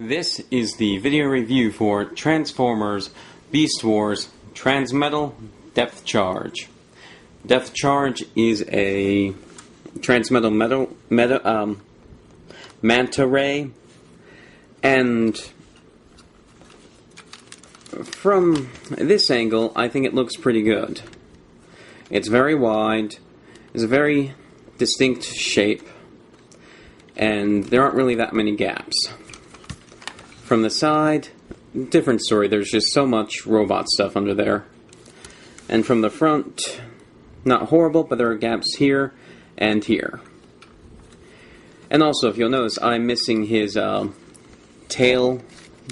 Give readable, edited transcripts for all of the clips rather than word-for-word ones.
This is the video review for Transformers Beast Wars Transmetal Depth Charge. Depth Charge is a Transmetal manta ray, and from this angle, I think it looks pretty good. It's very wide, it's a very distinct shape, and there aren't really that many gaps. From the side, different story. There's just so much robot stuff under there. And from the front, not horrible, but there are gaps here and here. And also, if you'll notice, I'm missing his tail,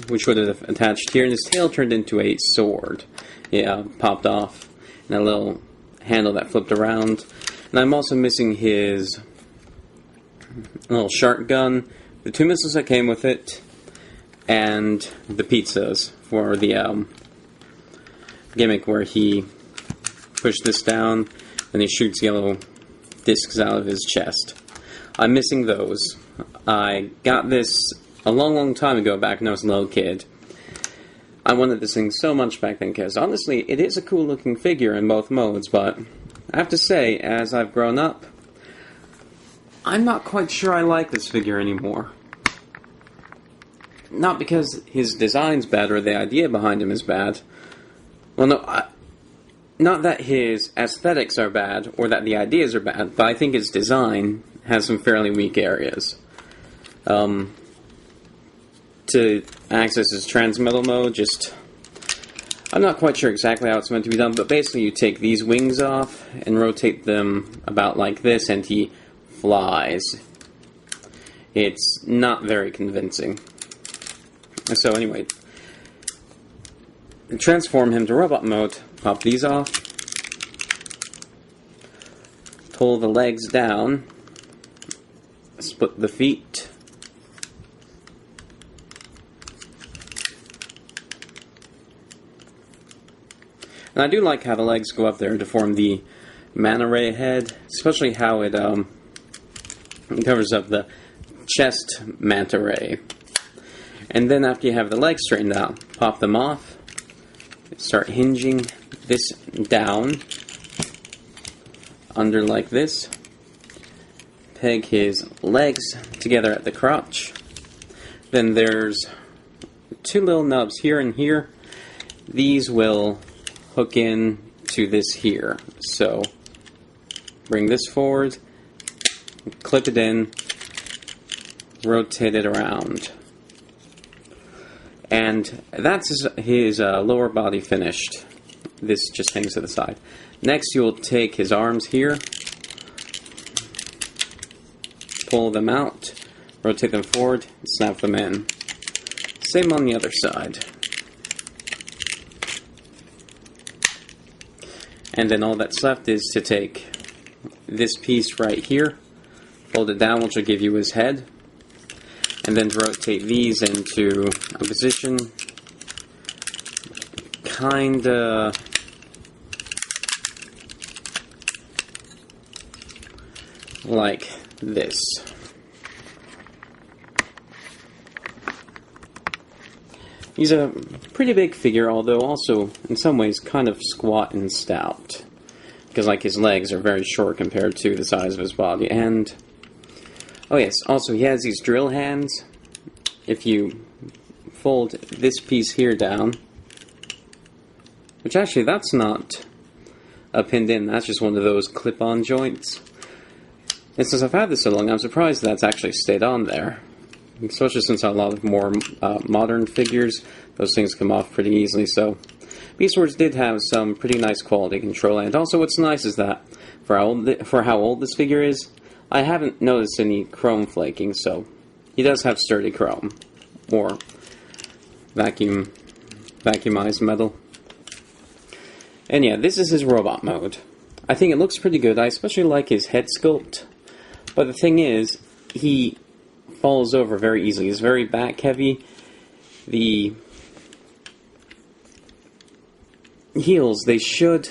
which would have attached here, and his tail turned into a sword. Yeah, popped off, and a little handle that flipped around. And I'm also missing his little shark gun, the two missiles that came with it, and the pizzas for the gimmick where he pushed this down and he shoots yellow discs out of his chest. I'm missing those. I got this a long time ago, back when I was a little kid. I wanted this thing so much back then because honestly it is a cool looking figure in both modes, but I have to say, as I've grown up, I'm not quite sure I like this figure anymore. Not because his design's bad or the idea behind him is bad. Well, no, not that his aesthetics are bad or that the ideas are bad, but I think his design has some fairly weak areas. To access his Transmetal mode, I'm not quite sure exactly how it's meant to be done, but basically you take these wings off and rotate them about like this, and he flies. It's not very convincing. So anyway, transform him to robot mode, pop these off, pull the legs down, split the feet, and I do like how the legs go up there to form the manta ray head, especially how it covers up the chest manta ray. And then after you have the legs straightened out, pop them off, start hinging this down, under like this, peg his legs together at the crotch. Then there's two little nubs here and here. These will hook in to this here. So bring this forward, clip it in, rotate it around. And that's his lower body finished. This just hangs to the side. Next, you'll take his arms here, pull them out, rotate them forward, snap them in. Same on the other side. And then all that's left is to take this piece right here, fold it down, which will give you his head, and then rotate these into a position kinda like this. He's a pretty big figure, although also in some ways kind of squat and stout, because like his legs are very short compared to the size of his body. And oh yes, also he has these drill hands. If you fold this piece here down, which actually that's not pinned in, that's just one of those clip-on joints. And since I've had this so long, I'm surprised that's actually stayed on there. Especially since a lot of more modern figures, those things come off pretty easily. So Beast Wars did have some pretty nice quality control. And also what's nice is that for how old this figure is, I haven't noticed any chrome flaking, so he does have sturdy chrome, or vacuumized metal. And yeah, this is his robot mode. I think it looks pretty good. I especially like his head sculpt, but the thing is, he falls over very easily. He's very back heavy. The heels, they should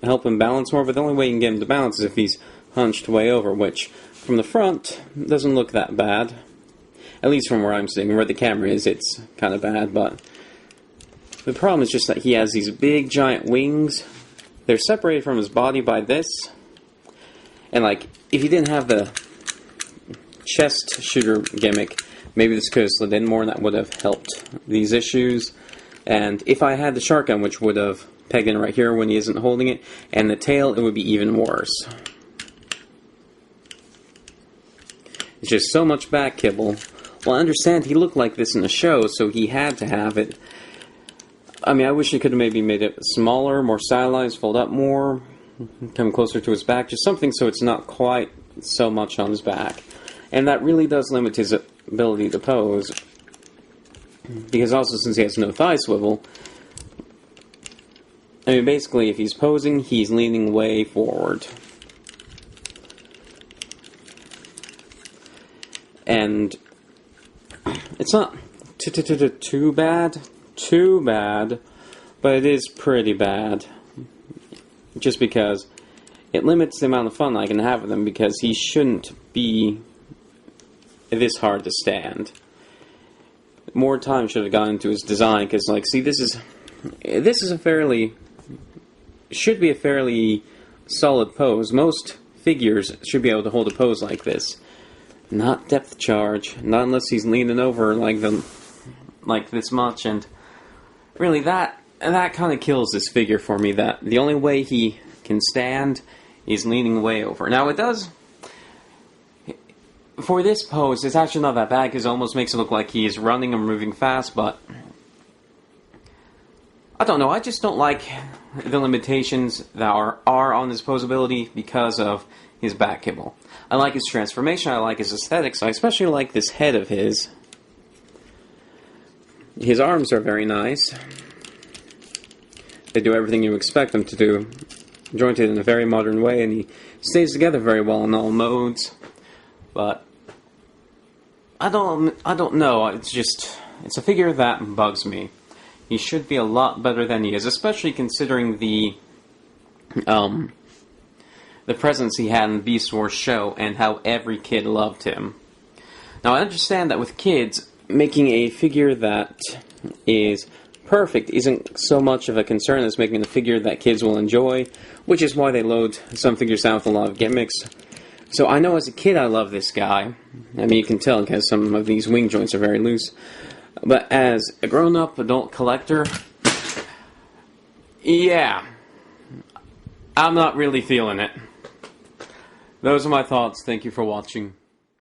help him balance more, but the only way you can get him to balance is if he's hunched way over, which from the front doesn't look that bad. At least from where I'm sitting. Where the camera is, it's kind of bad, but the problem is just that he has these big, giant wings. They're separated from his body by this. And, like, if he didn't have the chest shooter gimmick, maybe this could have slid in more and that would have helped these issues. And if I had the shotgun, which would have pegged in right here when he isn't holding it, and the tail, it would be even worse. It's just so much back kibble. Well, I understand he looked like this in the show, so he had to have it. I mean, I wish he could have maybe made it smaller, more stylized, fold up more, come closer to his back, just something so it's not quite so much on his back. And that really does limit his ability to pose, because also since he has no thigh swivel, I mean, basically, if he's posing, he's leaning way forward. And it's not too bad, but it is pretty bad. Just because it limits the amount of fun I can have with him, because he shouldn't be this hard to stand. More time should have gone into his design, because, like, see, this is a fairly, should be a fairly solid pose. Most figures should be able to hold a pose like this. Not depth charge, not unless he's leaning over like this much, and really that kind of kills this figure for me, that the only way he can stand is leaning way over. Now it does, for this pose, it's actually not that bad, because it almost makes it look like he is running and moving fast, but I don't know, I just don't like the limitations that are on his posability because of his back kibble. I like his transformation, I like his aesthetics, I especially like this head of his. His arms are very nice. They do everything you expect them to do. Jointed in a very modern way, and he stays together very well in all modes. But I don't know, it's a figure that bugs me. He should be a lot better than he is, especially considering the presence he had in the Beast Wars show, and how every kid loved him. Now, I understand that with kids, making a figure that is perfect isn't so much of a concern as making a figure that kids will enjoy, which is why they load some figures out with a lot of gimmicks. So I know as a kid I love this guy. I mean, you can tell because some of these wing joints are very loose. But as a grown-up adult collector, yeah, I'm not really feeling it. Those are my thoughts. Thank you for watching.